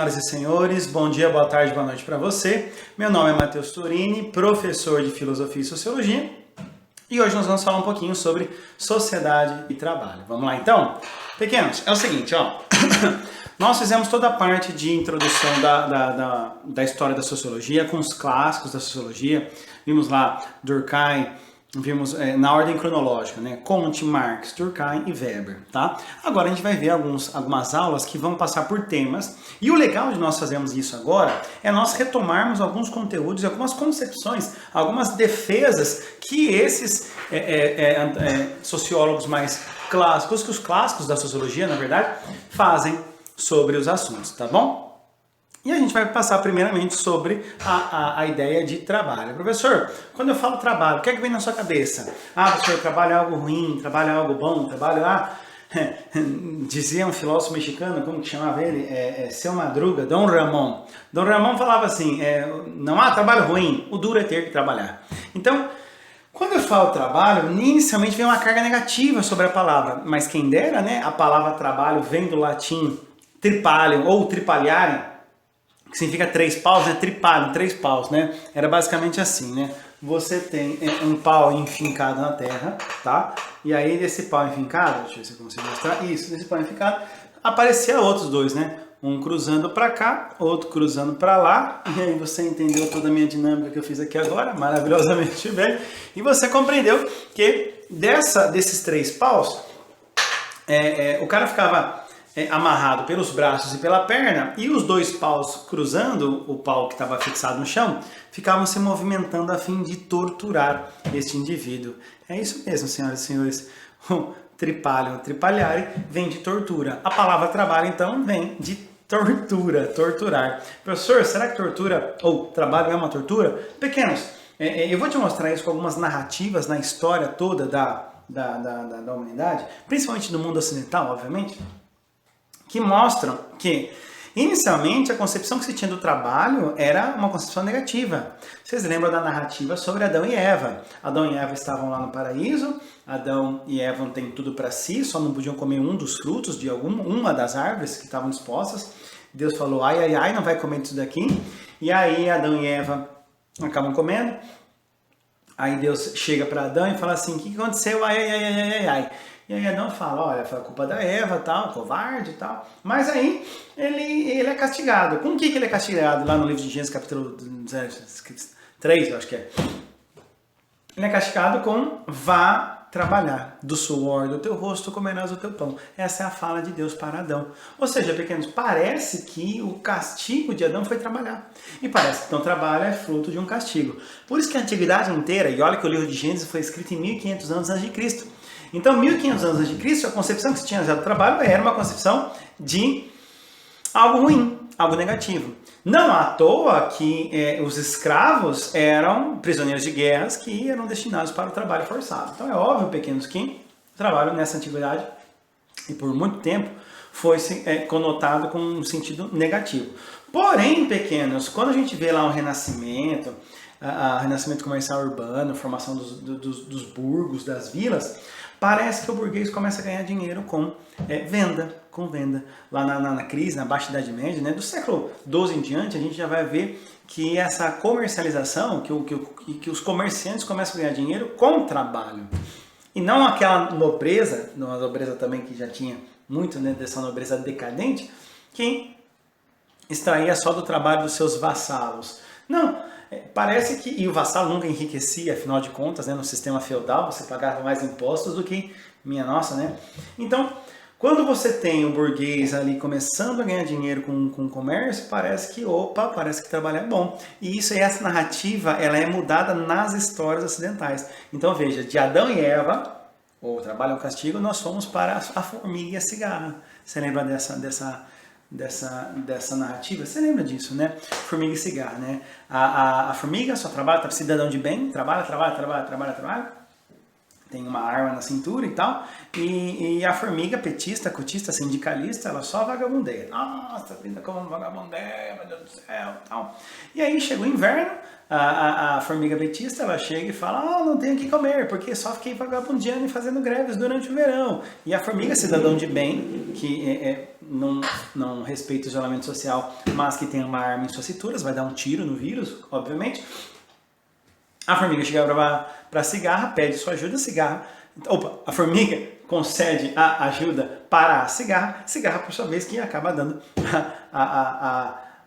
senhoras e senhores, bom dia, boa tarde, boa noite para você. Meu nome é Matheus Turini, professor de Filosofia e Sociologia, e hoje nós vamos falar um pouquinho sobre sociedade e trabalho. Vamos lá então? Pequenos, é o seguinte, ó. Nós fizemos toda a parte de introdução da história da sociologia, com os clássicos da sociologia. Vimos lá Durkheim, vimos na ordem cronológica, né? Comte, Marx, Durkheim e Weber, tá? Agora a gente vai ver algumas aulas que vão passar por temas. E o legal de nós fazermos isso agora é nós retomarmos alguns conteúdos, algumas concepções, algumas defesas que esses sociólogos mais clássicos, que os clássicos da sociologia, na verdade, fazem sobre os assuntos, tá bom? E a gente vai passar primeiramente sobre a ideia de trabalho. Professor, quando eu falo trabalho, o que é que vem na sua cabeça? Ah, professor, trabalho é algo ruim, trabalho é algo bom, trabalho dizia um filósofo mexicano, como que chamava ele? Seu Madruga, Dom Ramon. Dom Ramon falava assim, não há trabalho ruim, o duro é ter que trabalhar. Então, quando eu falo trabalho, inicialmente vem uma carga negativa sobre a palavra, mas quem dera, né? A palavra trabalho vem do latim tripalium ou tripaliare, que significa 3 paus, né? Tripalium, 3 paus, né? Era basicamente assim, né? Você tem um pau enfincado na terra, tá? E aí desse pau enfincado, deixa eu ver se eu consigo mostrar, isso, desse pau enfincado, aparecia outros dois, né? Um cruzando para cá, outro cruzando para lá, e aí você entendeu toda a minha dinâmica que eu fiz aqui agora, maravilhosamente bem, e você compreendeu que desses 3 paus, o cara ficava amarrado pelos braços e pela perna, e os 2 paus cruzando, o pau que estava fixado no chão, ficavam se movimentando a fim de torturar este indivíduo. É isso mesmo, senhoras e senhores. O tripalium, tripaliare, vem de tortura. A palavra trabalho, então, vem de tortura, torturar. Professor, será que tortura ou trabalho é uma tortura? Pequenos, eu vou te mostrar isso com algumas narrativas na história toda da humanidade, principalmente do mundo ocidental, obviamente, que mostram que, inicialmente, a concepção que se tinha do trabalho era uma concepção negativa. Vocês lembram da narrativa sobre Adão e Eva? Adão e Eva estavam lá no paraíso, Adão e Eva têm tudo para si, só não podiam comer um dos frutos de uma das árvores que estavam dispostas. Deus falou, ai, ai, ai, não vai comer disso daqui. E aí Adão e Eva acabam comendo. Aí Deus chega para Adão e fala assim, o que aconteceu? Ai, ai, ai, ai, ai, ai. E aí Adão fala, olha, foi a culpa da Eva, tal, covarde e tal. Mas aí ele é castigado. Com o que ele é castigado? Lá no livro de Gênesis, capítulo 3, eu acho que é. Ele é castigado com vá trabalhar. Do suor do teu rosto comerás o teu pão. Essa é a fala de Deus para Adão. Ou seja, pequenos, parece que o castigo de Adão foi trabalhar. E parece que o trabalho é fruto de um castigo. Por isso que a antiguidade inteira, e olha que o livro de Gênesis foi escrito em 1500 anos antes de Cristo. Então, 1500 anos antes de Cristo, a concepção que se tinha do trabalho era uma concepção de algo ruim, algo negativo. Não à toa que os escravos eram prisioneiros de guerras que eram destinados para o trabalho forçado. Então, é óbvio, pequenos, que o trabalho nessa antiguidade, e por muito tempo, foi conotado com um sentido negativo. Porém, pequenos, quando a gente vê lá o Renascimento, o renascimento comercial urbano, a formação dos burgos, das vilas, parece que o burguês começa a ganhar dinheiro com venda. Lá na crise, na Baixa Idade Média, né, do século XII em diante, a gente já vai ver que essa comercialização, que os comerciantes começam a ganhar dinheiro com trabalho. E não aquela nobreza, uma nobreza também que já tinha muito, né, dessa nobreza decadente, que extraía só do trabalho dos seus vassalos. Não, parece que, e o vassalo nunca enriquecia, afinal de contas, né, no sistema feudal, você pagava mais impostos do que, minha nossa, né? Então, quando você tem o burguês ali começando a ganhar dinheiro com o comércio, parece que trabalhar é bom. E essa narrativa, ela é mudada nas histórias ocidentais. Então veja, de Adão e Eva, o trabalho é um castigo, nós fomos para a formiga e a cigarra. Você lembra dessa narrativa? Você lembra disso, né? Formiga e cigarra, né? A formiga só trabalha, cidadão de bem, trabalha. tem uma arma na cintura e tal, e a formiga petista, cotista, sindicalista, ela só vagabundeia. Nossa, vida como vagabundeia, meu Deus do céu, tal. E aí chega o inverno, a formiga petista, ela chega e fala, não tenho o que comer, porque só fiquei vagabundeando e fazendo greves durante o verão. E a formiga, cidadão de bem, que não respeita o isolamento social, mas que tem uma arma em suas cinturas, vai dar um tiro no vírus, obviamente. A formiga chega para a cigarra, pede sua ajuda, a formiga concede a ajuda para a cigarra por sua vez que acaba dando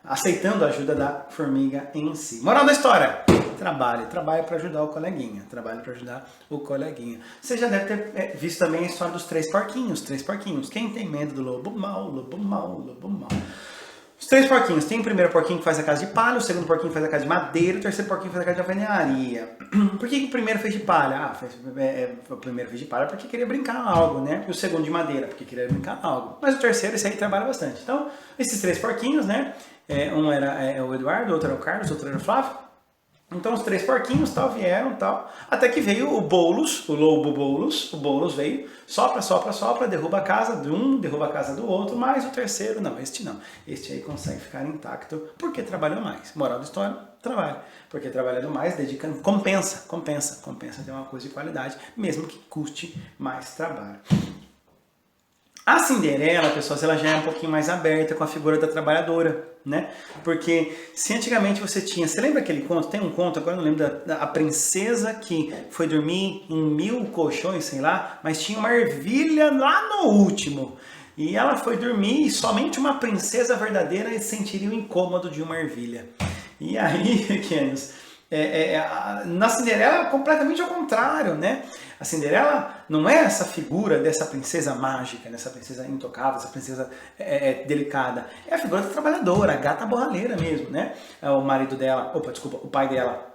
aceitando a ajuda da formiga em si. Moral da história: trabalhe para ajudar o coleguinha, Você já deve ter visto também a história dos três porquinhos. Quem tem medo do lobo mau, lobo mau, lobo mau? Os três porquinhos. Tem o primeiro porquinho que faz a casa de palha, o segundo porquinho faz a casa de madeira, o terceiro porquinho faz a casa de alvenaria. Por que o primeiro fez de palha? O primeiro fez de palha porque queria brincar algo, né? E o segundo de madeira porque queria brincar algo. Mas o terceiro, esse aí trabalha bastante. Então, esses três porquinhos, né? Um era o Eduardo, o outro era o Carlos, o outro era o Flávio. Então os três porquinhos vieram, até que veio o Boulos, o lobo Boulos. O Boulos veio, sopra, derruba a casa de um, derruba a casa do outro, mas o terceiro não. Este aí consegue ficar intacto porque trabalhou mais. Moral da história: trabalha. Porque trabalhando mais, dedicando, compensa ter uma coisa de qualidade, mesmo que custe mais trabalho. A Cinderela, pessoal, ela já é um pouquinho mais aberta com a figura da trabalhadora, né? Porque se antigamente você lembra aquele conto? Tem um conto, agora eu não lembro, da princesa que foi dormir em 1000 colchões, sei lá, mas tinha uma ervilha lá no último. E ela foi dormir e somente uma princesa verdadeira sentiria o incômodo de uma ervilha. E aí, pequenos, na Cinderela é completamente ao contrário, né? A Cinderela não é essa figura dessa princesa mágica, dessa princesa intocável, essa princesa delicada. É a figura da trabalhadora, a gata borralheira mesmo, né? O pai dela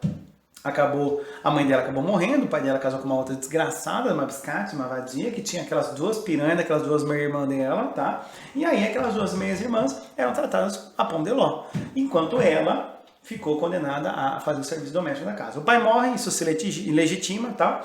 a mãe dela acabou morrendo, o pai dela casou com uma outra desgraçada, uma biscate, uma vadia, que tinha aquelas duas piranhas, aquelas duas meia-irmãs dela, tá? E aí aquelas duas meias-irmãs eram tratadas a pão de ló, enquanto ela ficou condenada a fazer o serviço doméstico da casa. O pai morre, isso se legitima, tá?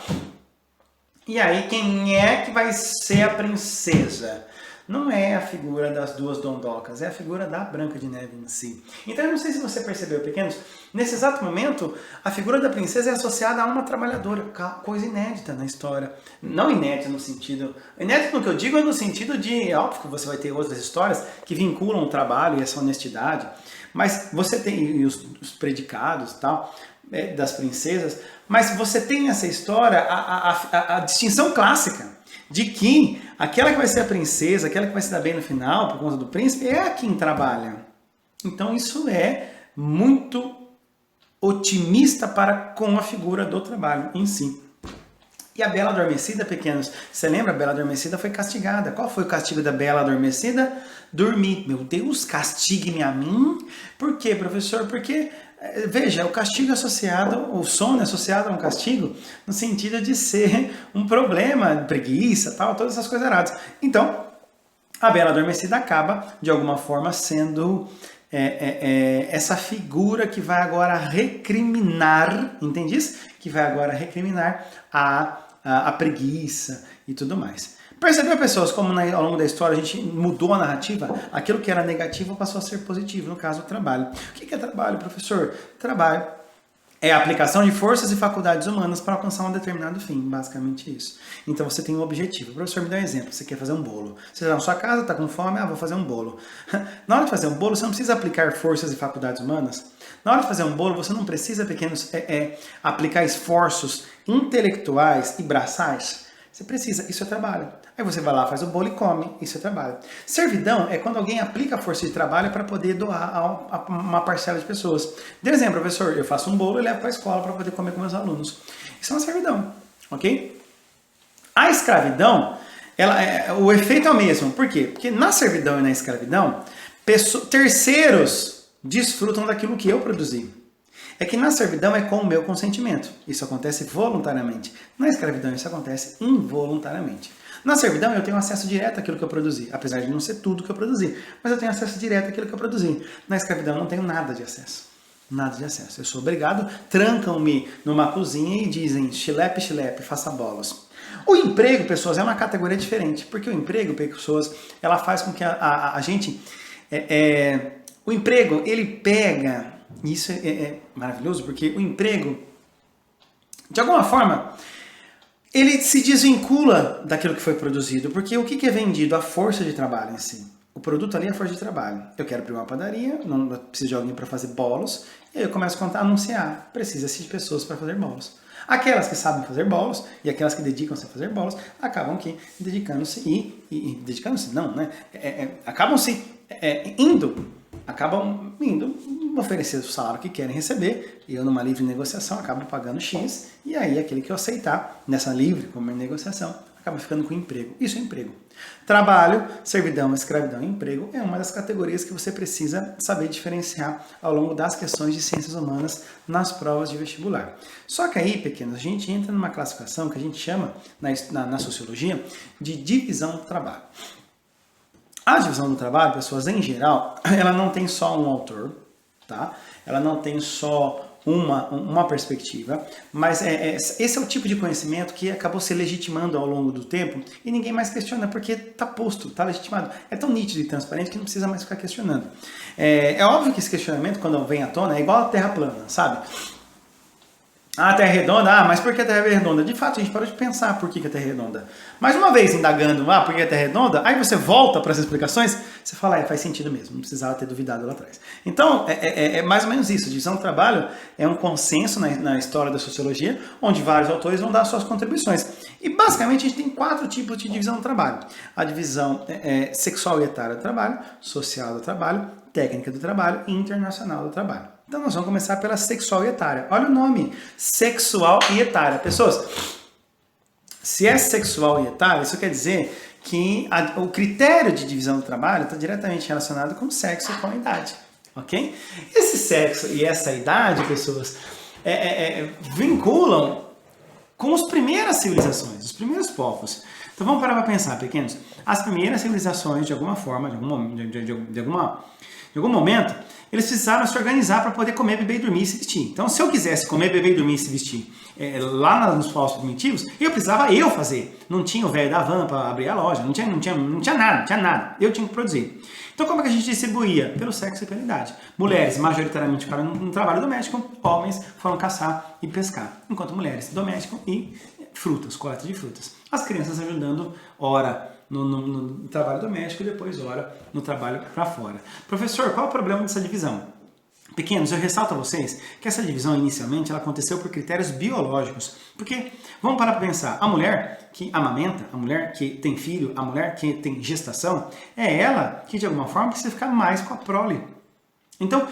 E aí, quem é que vai ser a princesa? Não é a figura das duas dondocas, é a figura da Branca de Neve em si. Então, eu não sei se você percebeu, pequenos, nesse exato momento, a figura da princesa é associada a uma trabalhadora, coisa inédita na história. Não inédita no sentido... Inédito no que eu digo é no sentido de... Óbvio que você vai ter outras histórias que vinculam o trabalho e essa honestidade, mas você tem os predicados e tal, das princesas, mas você tem essa história, a distinção clássica de que aquela que vai ser a princesa, aquela que vai se dar bem no final, por conta do príncipe, é a quem trabalha. Então isso é muito otimista com a figura do trabalho em si. E a Bela Adormecida, pequenos, você lembra? A Bela Adormecida foi castigada. Qual foi o castigo da Bela Adormecida? Dormir. Meu Deus, castigue-me a mim. Por quê, professor? Porque, veja, o castigo associado, o sono é associado a um castigo no sentido de ser um problema, preguiça, tal, todas essas coisas erradas. Então, a Bela Adormecida acaba, de alguma forma, sendo essa figura que vai agora recriminar, entende isso? Que vai agora recriminar a preguiça e tudo mais. Percebeu, pessoas, como ao longo da história a gente mudou a narrativa? Aquilo que era negativo passou a ser positivo, no caso, o trabalho. O que é trabalho, professor? Trabalho é a aplicação de forças e faculdades humanas para alcançar um determinado fim, basicamente isso. Então você tem um objetivo. O professor me dá um exemplo, você quer fazer um bolo. Você está na sua casa, está com fome, vou fazer um bolo. Na hora de fazer um bolo, você não precisa aplicar forças e faculdades humanas. Na hora de fazer um bolo, você não precisa, pequenos, aplicar esforços intelectuais e braçais. Você precisa, isso é trabalho. Aí você vai lá, faz o bolo e come, isso é trabalho. Servidão é quando alguém aplica a força de trabalho para poder doar a uma parcela de pessoas. Dê um exemplo, professor, eu faço um bolo e levo para a escola para poder comer com meus alunos. Isso é uma servidão, ok? A escravidão, o efeito é o mesmo. Por quê? Porque na servidão e na escravidão, terceiros desfrutam daquilo que eu produzi. É que na servidão é com o meu consentimento. Isso acontece voluntariamente. Na escravidão isso acontece involuntariamente. Na servidão eu tenho acesso direto àquilo que eu produzi, apesar de não ser tudo que eu produzi, mas eu tenho acesso direto àquilo que eu produzi. Na escravidão eu não tenho nada de acesso. Nada de acesso. Eu sou obrigado, trancam-me numa cozinha e dizem, chilepe, chilepe, faça bolos. O emprego, pessoas, é uma categoria diferente, porque o emprego, pessoas, ela faz com que a gente... o emprego, ele pega... Isso é maravilhoso, porque o emprego, de alguma forma, ele se desvincula daquilo que foi produzido, porque o que é vendido? A força de trabalho em si. O produto ali é a força de trabalho. Eu quero abrir uma padaria, não preciso de alguém para fazer bolos, e aí eu começo a anunciar, precisa-se de pessoas para fazer bolos. Aquelas que sabem fazer bolos e aquelas que dedicam-se a fazer bolos acabam que dedicando-se dedicando-se não, né? Acabam indo oferecer o salário que querem receber, e eu numa livre negociação acabo pagando X, e aí aquele que eu aceitar nessa livre como negociação acaba ficando com emprego. Isso é emprego. Trabalho, servidão, escravidão e emprego é uma das categorias que você precisa saber diferenciar ao longo das questões de ciências humanas nas provas de vestibular. Só que aí, pequenos, a gente entra numa classificação que a gente chama, na sociologia, de divisão do trabalho. A divisão do trabalho, pessoas, em geral, ela não tem só um autor, tá? Ela não tem só uma perspectiva, mas esse é o tipo de conhecimento que acabou se legitimando ao longo do tempo e ninguém mais questiona, porque está posto, está legitimado. É tão nítido e transparente que não precisa mais ficar questionando. É óbvio que esse questionamento, quando vem à tona, é igual a Terra plana, sabe? A Terra é redonda, mas por que a Terra é redonda? De fato, a gente parou de pensar por que a Terra é redonda. Mais uma vez, indagando, por que a Terra é redonda, aí você volta para as explicações, você fala, faz sentido mesmo, não precisava ter duvidado lá atrás. Então, é mais ou menos isso. Divisão do trabalho é um consenso na história da sociologia, onde vários autores vão dar suas contribuições. E, basicamente, a gente tem 4 tipos de divisão do trabalho. A divisão sexual e etária do trabalho, social do trabalho, técnica do trabalho e internacional do trabalho. Então nós vamos começar pela sexual e etária. Olha o nome, sexual e etária. Pessoas, se é sexual e etária, isso quer dizer que o critério de divisão do trabalho está diretamente relacionado com o sexo e com a idade, ok? Esse sexo e essa idade, pessoas, vinculam com as primeiras civilizações, os primeiros povos. Então vamos parar para pensar, pequenos. As primeiras civilizações, de alguma forma, de algum momento, eles precisaram se organizar para poder comer, beber e dormir e se vestir. Então, se eu quisesse comer, beber e dormir e se vestir lá nos povos primitivos, eu precisava fazer. Não tinha o velho da van para abrir a loja, não tinha nada. Eu tinha que produzir. Então, como é que a gente distribuía? Pelo sexo e pela idade. Mulheres, majoritariamente, ficaram no trabalho doméstico, homens foram caçar e pescar. Enquanto mulheres, doméstico e frutas, coleta de frutas. As crianças ajudando, ora no trabalho doméstico e depois ora no trabalho para fora. Professor, qual é o problema dessa divisão? Pequenos, eu ressalto a vocês que essa divisão inicialmente ela aconteceu por critérios biológicos. Porque, vamos parar para pensar, a mulher que amamenta, a mulher que tem filho, a mulher que tem gestação, é ela que de alguma forma precisa ficar mais com a prole. Então,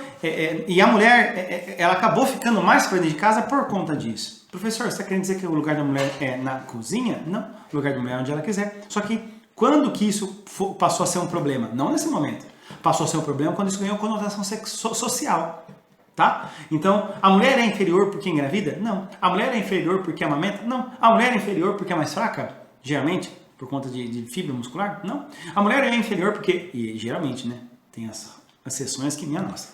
e a mulher, ela acabou ficando mais com a de casa por conta disso. Professor, você está querendo dizer que o lugar da mulher é na cozinha? Não, o lugar da mulher é onde ela quiser. Só que quando que isso passou a ser um problema? Não nesse momento. Passou a ser um problema quando isso ganhou conotação social. Tá? Então, a mulher é inferior porque engravida? Não. A mulher é inferior porque amamenta? Não. A mulher é inferior porque é mais fraca? Geralmente, por conta de fibra muscular? Não. A mulher é inferior porque, e geralmente, né, tem as exceções que minha nossa.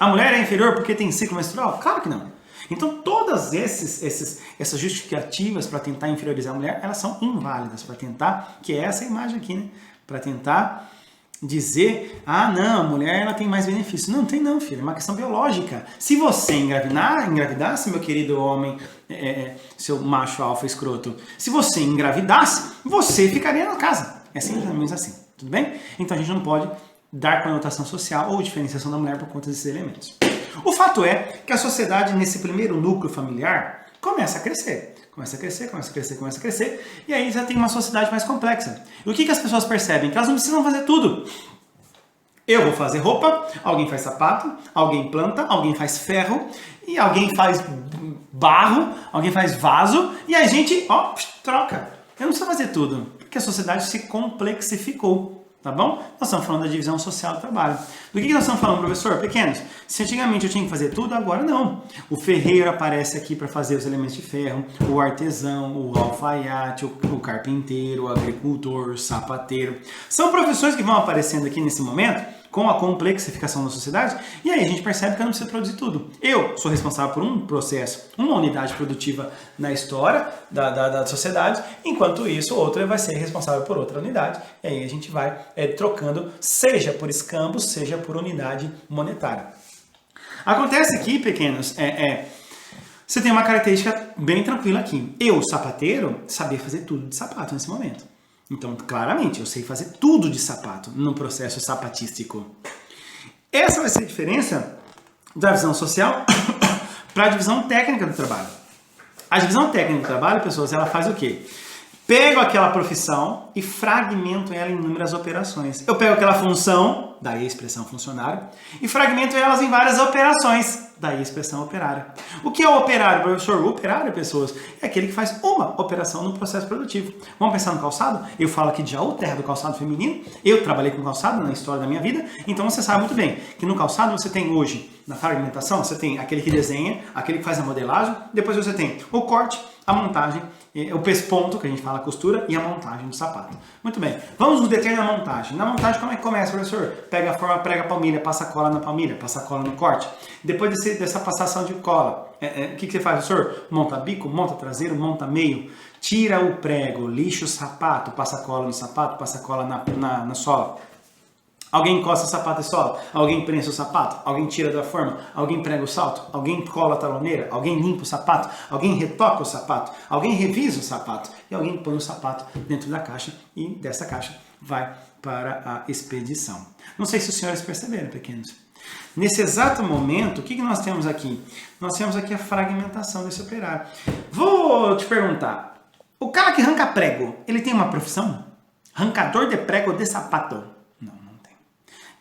A mulher é inferior porque tem ciclo menstrual? Claro que não. Então, todas essas justificativas para tentar inferiorizar a mulher, elas são inválidas para tentar, que é essa imagem aqui, né? Para tentar dizer, não, a mulher ela tem mais benefício. Não tem não, filho, é uma questão biológica. Se você engravidasse, meu querido homem, seu macho alfa escroto, se você engravidasse, você ficaria na casa. É simplesmente assim, tudo bem? Então a gente não pode dar conotação social ou diferenciação da mulher por conta desses elementos. O fato é que a sociedade, nesse primeiro núcleo familiar, começa a crescer. Começa a crescer, e aí já tem uma sociedade mais complexa. E o que as pessoas percebem? Que elas não precisam fazer tudo. Eu vou fazer roupa, alguém faz sapato, alguém planta, alguém faz ferro, e alguém faz barro, alguém faz vaso, e a gente, troca. Eu não preciso fazer tudo, porque a sociedade se complexificou. Tá bom? Nós estamos falando da divisão social do trabalho. Do que nós estamos falando, professor? Pequenos, se antigamente eu tinha que fazer tudo, agora não. O ferreiro aparece aqui para fazer os elementos de ferro, o artesão, o alfaiate, o carpinteiro, o agricultor, o sapateiro. São profissões que vão aparecendo aqui nesse momento com a complexificação da sociedade, e aí a gente percebe que eu não preciso produzir tudo. Eu sou responsável por um processo, uma unidade produtiva na história da sociedade, enquanto isso, outra vai ser responsável por outra unidade, e aí a gente vai trocando, seja por escambos, seja por unidade monetária. Acontece aqui, pequenos, você tem uma característica bem tranquila aqui. Eu, sapateiro, sabia fazer tudo de sapato nesse momento. Então, claramente, eu sei fazer tudo de sapato no processo sapatístico. Essa vai ser a diferença da visão social para a divisão técnica do trabalho. A divisão técnica do trabalho, pessoas, ela faz o quê? Pego aquela profissão e fragmento ela em inúmeras operações. Eu pego aquela função, daí a expressão funcionário, e fragmento elas em várias operações, daí a expressão operário. O que é o operário, professor? O operário, pessoas, é aquele que faz uma operação no processo produtivo. Vamos pensar no calçado? Eu falo aqui de Jaú, terra do calçado feminino. Eu trabalhei com calçado na história da minha vida, então você sabe muito bem que no calçado você tem hoje, na fragmentação, você tem aquele que desenha, aquele que faz a modelagem, depois você tem o corte, a montagem, o pesponto, que a gente fala a costura, e a montagem do sapato. Muito bem, vamos no detalhe da montagem. Na montagem, como é que começa, professor? Pega a forma, prega a palmilha, passa a cola na palmilha, passa a cola no corte. Depois dessa passação de cola, o que você faz, professor? Monta bico, monta traseiro, monta meio, tira o prego, lixa o sapato, passa a cola no sapato, passa a cola na sola. Alguém encosta o sapato e sola, alguém prensa o sapato, alguém tira da forma, alguém prega o salto, alguém cola a taloneira, alguém limpa o sapato, alguém retoca o sapato, alguém revisa o sapato e alguém põe o sapato dentro da caixa e dessa caixa vai para a expedição. Não sei se os senhores perceberam, pequenos. Nesse exato momento, o que nós temos aqui? Nós temos aqui a fragmentação desse operário. Vou te perguntar, o cara que arranca prego, ele tem uma profissão? Arrancador de prego de sapato?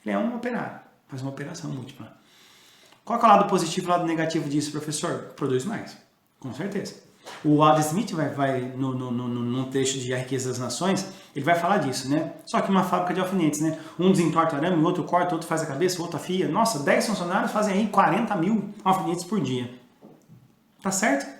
Ele é um operário, faz uma operação múltipla. Qual é o lado positivo e o lado negativo disso, professor? Produz mais, com certeza. O Adam Smith vai no texto de A Riqueza das Nações, ele vai falar disso, né? Só que uma fábrica de alfinetes, né? Um desentorta arame, o outro corta, o outro faz a cabeça, o outro afia. Nossa, 10 funcionários fazem aí 40 mil alfinetes por dia. Tá certo?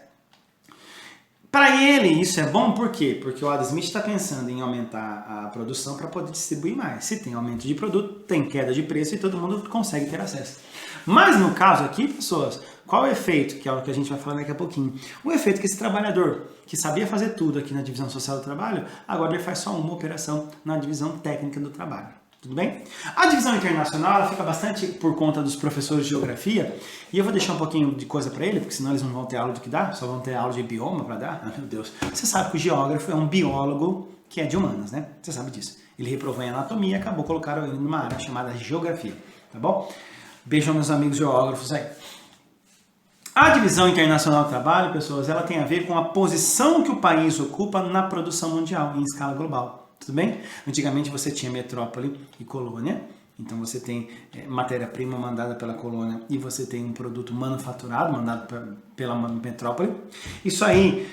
Para ele, isso é bom por quê? Porque o Adam Smith está pensando em aumentar a produção para poder distribuir mais. Se tem aumento de produto, tem queda de preço e todo mundo consegue ter acesso. Mas no caso aqui, pessoas, qual é o efeito? Que é o que a gente vai falar daqui a pouquinho. O efeito que esse trabalhador, que sabia fazer tudo aqui na divisão social do trabalho, agora ele faz só uma operação na divisão técnica do trabalho. Tudo bem? A divisão internacional ela fica bastante por conta dos professores de geografia, e eu vou deixar um pouquinho de coisa para ele, porque senão eles não vão ter aula do que dá, só vão ter aula de bioma para dar. Ah, meu Deus. Você sabe que o geógrafo é um biólogo que é de humanas, né? Você sabe disso. Ele reprovou em anatomia e acabou colocando ele numa área chamada geografia, tá bom? Beijo aos meus amigos geógrafos aí. A divisão internacional do trabalho, pessoas, ela tem a ver com a posição que o país ocupa na produção mundial, em escala global. Tudo bem? Antigamente você tinha metrópole e colônia, então você tem matéria-prima mandada pela colônia e você tem um produto manufaturado mandado pela metrópole. Isso aí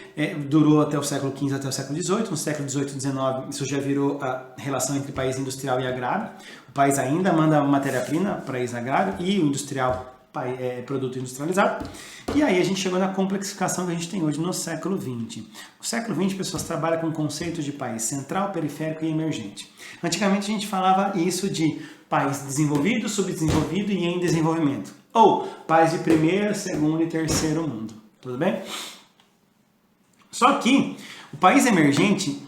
durou até o século XV, até o século XVIII. No século XVIII e XIX isso já virou a relação entre país industrial e agrário. O país ainda manda matéria-prima para país agrário e o industrial produto industrializado. E aí a gente chegou na complexificação que a gente tem hoje no século XX. O século XX, pessoas trabalham com conceitos de país central, periférico e emergente. Antigamente a gente falava isso de país desenvolvido, subdesenvolvido e em desenvolvimento. Ou país de primeiro, segundo e terceiro mundo. Tudo bem? Só que o país emergente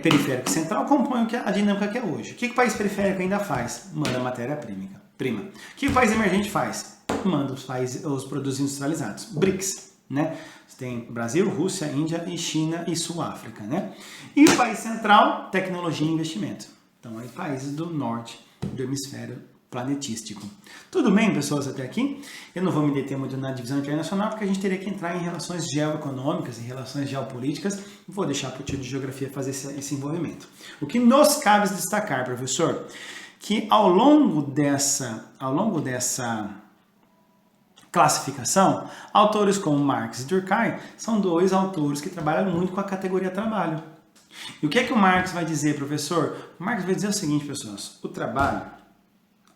periférico e central compõe a dinâmica que é hoje. O que o país periférico ainda faz? Manda matéria-prima. O que o país emergente faz? Manda os produtos industrializados. BRICS, né? Você tem Brasil, Rússia, Índia e China e Sul-África, né? E o país central, tecnologia e investimento. Então, aí países do norte do hemisfério planetístico. Tudo bem, pessoas, até aqui? Eu não vou me deter muito na divisão internacional, porque a gente teria que entrar em relações geoeconômicas e relações geopolíticas. Vou deixar para o tio de geografia fazer esse envolvimento. O que nos cabe destacar, professor, que ao longo dessa classificação, autores como Marx e Durkheim são dois autores que trabalham muito com a categoria trabalho. E o que é que o Marx vai dizer, professor? O Marx vai dizer o seguinte, pessoas, o trabalho,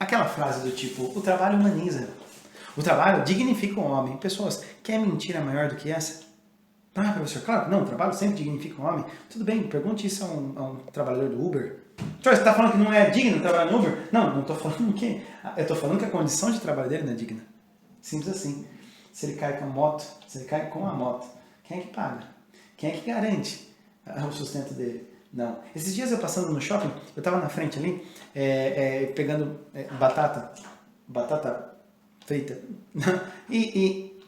aquela frase do tipo, o trabalho humaniza, o trabalho dignifica o homem. Pessoas, quer mentira maior do que essa? Ah, professor, claro, não, o trabalho sempre dignifica o homem. Tudo bem, pergunte isso a um trabalhador do Uber. Você está falando que não é digno trabalhar no Uber? Não, não estou falando que... Eu estou falando que a condição de trabalho dele não é digna. Simples assim. Se ele cai com a moto, quem é que paga? Quem é que garante o sustento dele? Não. Esses dias eu passando no shopping, eu estava na frente ali, pegando batata frita, e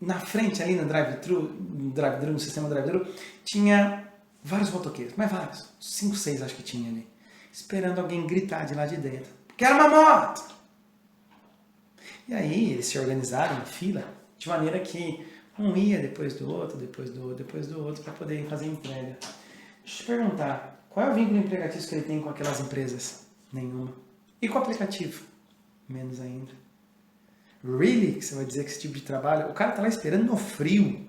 na frente ali no drive-thru, no sistema drive-thru, tinha vários motoqueiros, mas vários, 5, 6 acho que tinha ali, esperando alguém gritar de lá de dentro, quero uma moto! E aí eles se organizaram em fila, de maneira que um ia depois do outro, para poder fazer a entrega. Deixa eu te perguntar, qual é o vínculo empregatício que ele tem com aquelas empresas? Nenhuma. E com o aplicativo? Menos ainda. Really? Que você vai dizer que esse tipo de trabalho... O cara tá lá esperando no frio.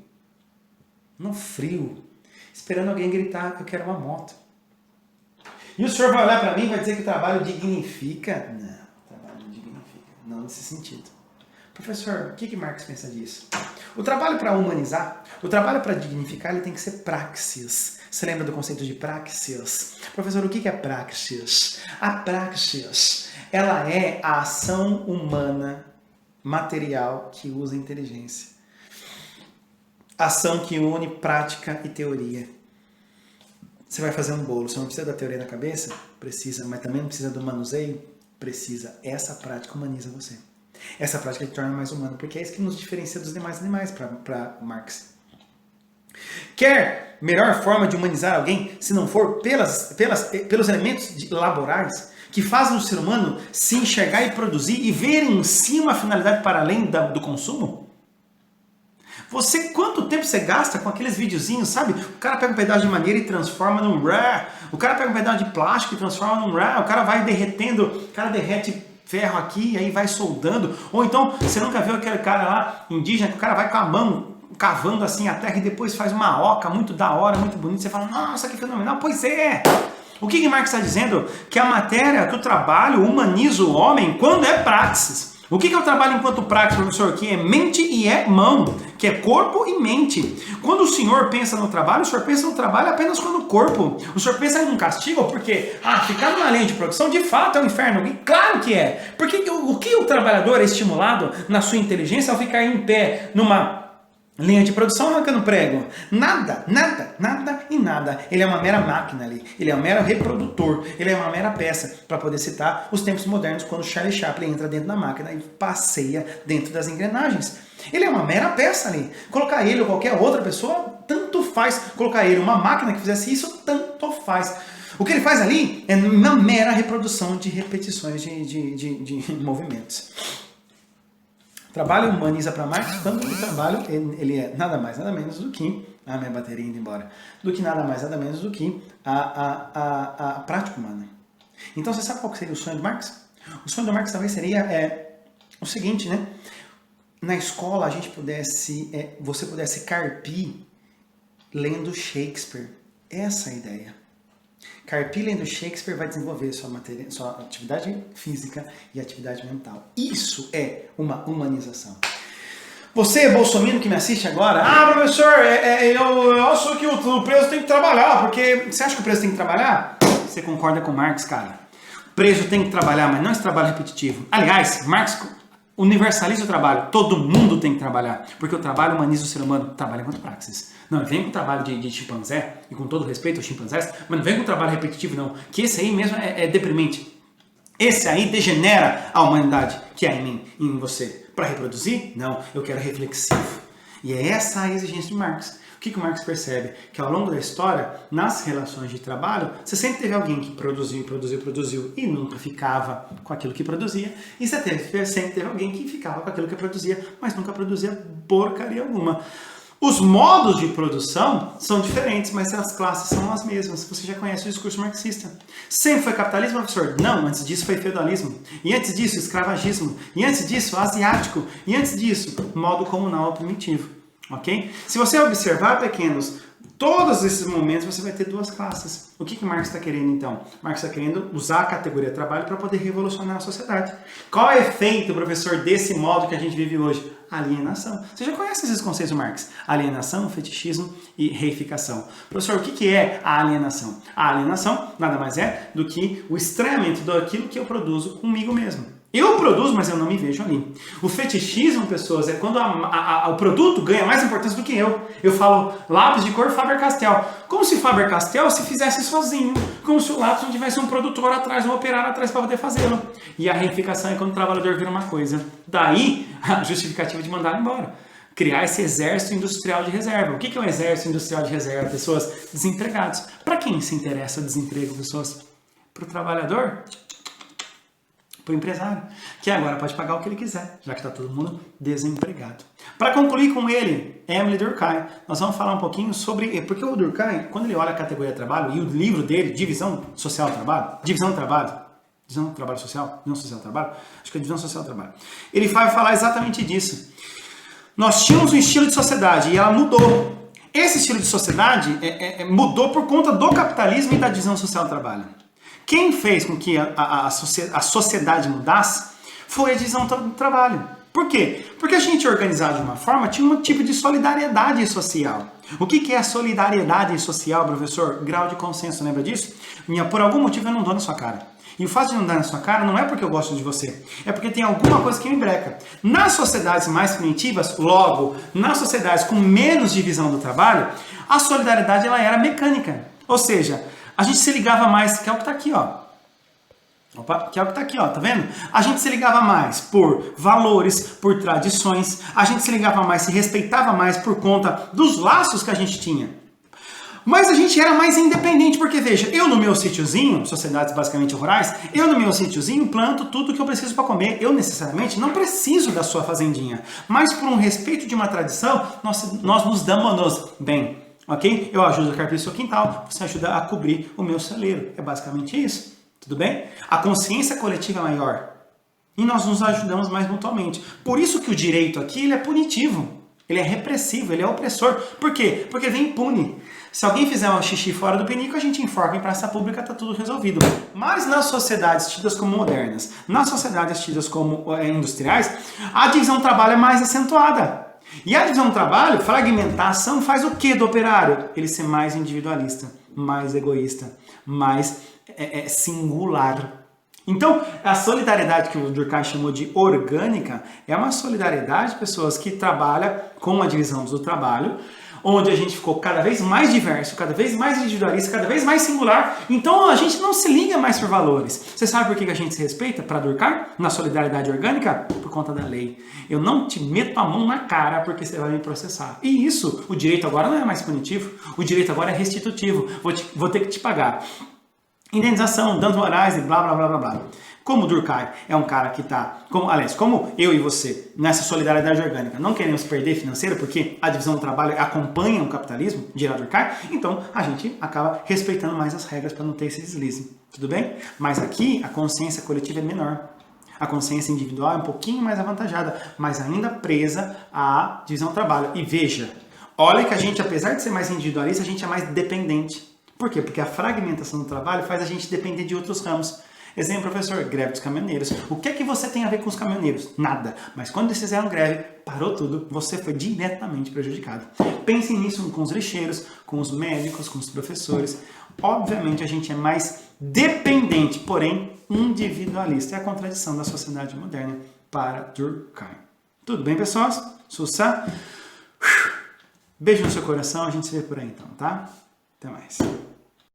No frio. Esperando alguém gritar, eu quero uma moto. E o senhor vai olhar para mim e vai dizer que o trabalho dignifica? Não, o trabalho não dignifica. Não nesse sentido. Professor, o que Marx pensa disso? O trabalho para humanizar, o trabalho para dignificar, ele tem que ser praxis. Você lembra do conceito de praxis? Professor, o que é praxis? A praxis, ela é a ação humana material que usa inteligência. Ação que une prática e teoria. Você vai fazer um bolo, você não precisa da teoria na cabeça? Precisa, mas também não precisa do manuseio? Precisa. Essa prática humaniza você. Essa prática te torna mais humano, porque é isso que nos diferencia dos demais animais para Marx. Quer melhor forma de humanizar alguém, se não for pelos elementos laborais que fazem o ser humano se enxergar e produzir e ver em si uma finalidade para além do consumo? Quanto tempo você gasta com aqueles videozinhos, sabe? O cara pega um pedaço de madeira e transforma num rá. O cara pega um pedaço de plástico e transforma num rá. O cara vai derretendo, o cara derrete ferro aqui e aí vai soldando. Ou então, você nunca viu aquele cara lá, indígena, que o cara vai com a mão cavando assim a terra e depois faz uma oca muito da hora, muito bonita. Você fala, nossa, que fenomenal. Pois é! O que Marx está dizendo? Que a matéria, que o trabalho humaniza o homem quando é praxis. O que é o trabalho enquanto prática, professor? Que é mente e é mão, que é corpo e mente. Quando o senhor pensa no trabalho, o senhor pensa no trabalho apenas quando corpo. O senhor pensa em um castigo porque, ficar numa linha de produção de fato é um inferno. E claro que é. Porque o que o trabalhador é estimulado na sua inteligência ao ficar em pé numa linha de produção arrancando prego? Nada, nada, nada e nada. Ele é uma mera máquina ali. Ele é um mero reprodutor. Ele é uma mera peça, para poder citar os tempos modernos, quando Charlie Chaplin entra dentro da máquina e passeia dentro das engrenagens. Ele é uma mera peça ali. Colocar ele ou qualquer outra pessoa, tanto faz. Colocar ele uma máquina que fizesse isso, tanto faz. O que ele faz ali é uma mera reprodução de repetições de movimentos. Trabalho humaniza para Marx quando o trabalho ele é nada mais, nada menos do que... A minha bateria indo embora. Do que nada mais, nada menos do que a prática humana. Então você sabe qual seria o sonho do Marx? O sonho do Marx talvez seria o seguinte, né? Na escola você pudesse carpir lendo Shakespeare. Essa é a ideia. Carpir lendo Shakespeare vai desenvolver sua atividade física e atividade mental. Isso é uma humanização. Você, bolsominion que me assiste agora, professor, eu acho que o preso tem que trabalhar, porque... Você acha que o preso tem que trabalhar? Você concorda com Marx, cara? O preso tem que trabalhar, mas não esse trabalho repetitivo. Aliás, Marx universaliza o trabalho. Todo mundo tem que trabalhar, porque o trabalho humaniza o ser humano. Trabalha enquanto praxis. Não vem com o trabalho de chimpanzé, e com todo respeito aos chimpanzés, mas não vem com o trabalho repetitivo, não. Que esse aí mesmo é deprimente. Esse aí degenera a humanidade que há em mim e em você. Para reproduzir? Não, eu quero reflexivo. E é essa a exigência de Marx. O que o Marx percebe? Que ao longo da história, nas relações de trabalho, você sempre teve alguém que produziu e nunca ficava com aquilo que produzia. E você sempre teve alguém que ficava com aquilo que produzia, mas nunca produzia porcaria alguma. Os modos de produção são diferentes, mas as classes são as mesmas. Você já conhece o discurso marxista. Sempre foi capitalismo, professor? Não, antes disso foi feudalismo. E antes disso, escravagismo. E antes disso, asiático. E antes disso, modo comunal ou primitivo. Ok? Se você observar, pequenos, todos esses momentos você vai ter duas classes. O que Marx está querendo então? Marx está querendo usar a categoria trabalho para poder revolucionar a sociedade. Qual é o efeito, professor, desse modo que a gente vive hoje? Alienação. Você já conhece esses conceitos, Marx? Alienação, fetichismo e reificação. Professor, o que é a alienação? A alienação nada mais é do que o estranhamento daquilo que eu produzo comigo mesmo. Eu produzo, mas eu não me vejo ali. O fetichismo, pessoas, é quando o produto ganha mais importância do que eu. Eu falo lápis de cor Faber-Castell. Como se Faber-Castell se fizesse sozinho. Como se o lápis não tivesse um produtor atrás, um operário atrás para poder fazê-lo. E a reificação é quando o trabalhador vira uma coisa. Daí, a justificativa de mandar embora. Criar esse exército industrial de reserva. O que é um exército industrial de reserva? Pessoas desempregadas. Para quem se interessa o desemprego, pessoas? Para o trabalhador? Para o empresário, que agora pode pagar o que ele quiser, já que está todo mundo desempregado. Para concluir com ele, Émile Durkheim, nós vamos falar um pouquinho sobre... Porque o Durkheim, quando ele olha a categoria de trabalho, e o livro dele, Divisão Social do Trabalho, Divisão do Trabalho Social, não Social do Trabalho, acho que é Divisão Social do Trabalho, ele vai falar exatamente disso. Nós tínhamos um estilo de sociedade e ela mudou. Esse estilo de sociedade mudou por conta do capitalismo e da divisão social do trabalho. Quem fez com que a sociedade mudasse foi a divisão do trabalho. Por quê? Porque a gente organizado de uma forma tinha um tipo de solidariedade social. O que é a solidariedade social, professor? Grau de consenso, lembra disso? Por algum motivo eu não dou na sua cara. E o fato de não dar na sua cara não é porque eu gosto de você, é porque tem alguma coisa que me breca. Nas sociedades mais primitivas, logo, nas sociedades com menos divisão do trabalho, a solidariedade ela era mecânica. Ou seja, a gente se ligava mais, que é o que está aqui, ó. Opa, que é o que está aqui, ó, tá vendo? A gente se ligava mais por valores, por tradições, a gente se ligava mais, se respeitava mais por conta dos laços que a gente tinha. Mas a gente era mais independente, porque veja, eu no meu sítiozinho, sociedades basicamente rurais, eu no meu sítiozinho planto tudo que eu preciso para comer. Eu necessariamente não preciso da sua fazendinha, mas por um respeito de uma tradição, nós nos damos bem. Ok? Eu ajudo a carpir o seu quintal, você ajuda a cobrir o meu celeiro. É basicamente isso. Tudo bem? A consciência coletiva é maior. E nós nos ajudamos mais mutuamente. Por isso que o direito aqui ele é punitivo. Ele é repressivo, ele é opressor. Por quê? Porque vem impune. Se alguém fizer um xixi fora do pinico, a gente enforca em praça pública, está tudo resolvido. Mas nas sociedades tidas como modernas, nas sociedades tidas como industriais, a divisão do trabalho é mais acentuada. E a divisão do trabalho, fragmentação, faz o que do operário? Ele ser mais individualista, mais egoísta, mais singular. Então, a solidariedade que o Durkheim chamou de orgânica é uma solidariedade, pessoas, que trabalha com a divisão do trabalho, onde a gente ficou cada vez mais diverso, cada vez mais individualista, cada vez mais singular. Então a gente não se liga mais por valores. Você sabe por que a gente se respeita? Para Durkheim, na solidariedade orgânica? Por conta da lei. Eu não te meto a mão na cara porque você vai me processar. E isso, o direito agora não é mais punitivo, o direito agora é restitutivo. Vou ter que te pagar indenização, danos morais e blá blá blá blá blá. Como o Durkheim é um cara que está, como eu e você, nessa solidariedade orgânica, não queremos perder financeiro, porque a divisão do trabalho acompanha o capitalismo, dirá Durkheim, então a gente acaba respeitando mais as regras para não ter esse deslize. Tudo bem? Mas aqui a consciência coletiva é menor. A consciência individual é um pouquinho mais avantajada, mas ainda presa à divisão do trabalho. E veja, olha que a gente, apesar de ser mais individualista, a gente é mais dependente. Por quê? Porque a fragmentação do trabalho faz a gente depender de outros ramos. Exemplo, professor, greve dos caminhoneiros. O que é que você tem a ver com os caminhoneiros? Nada. Mas quando eles fizeram greve, parou tudo, você foi diretamente prejudicado. Pensem nisso com os lixeiros, com os médicos, com os professores. Obviamente a gente é mais dependente, porém individualista. É a contradição da sociedade moderna para Durkheim. Tudo bem, pessoas? Sussa? Beijo no seu coração, a gente se vê por aí então, tá? Até mais.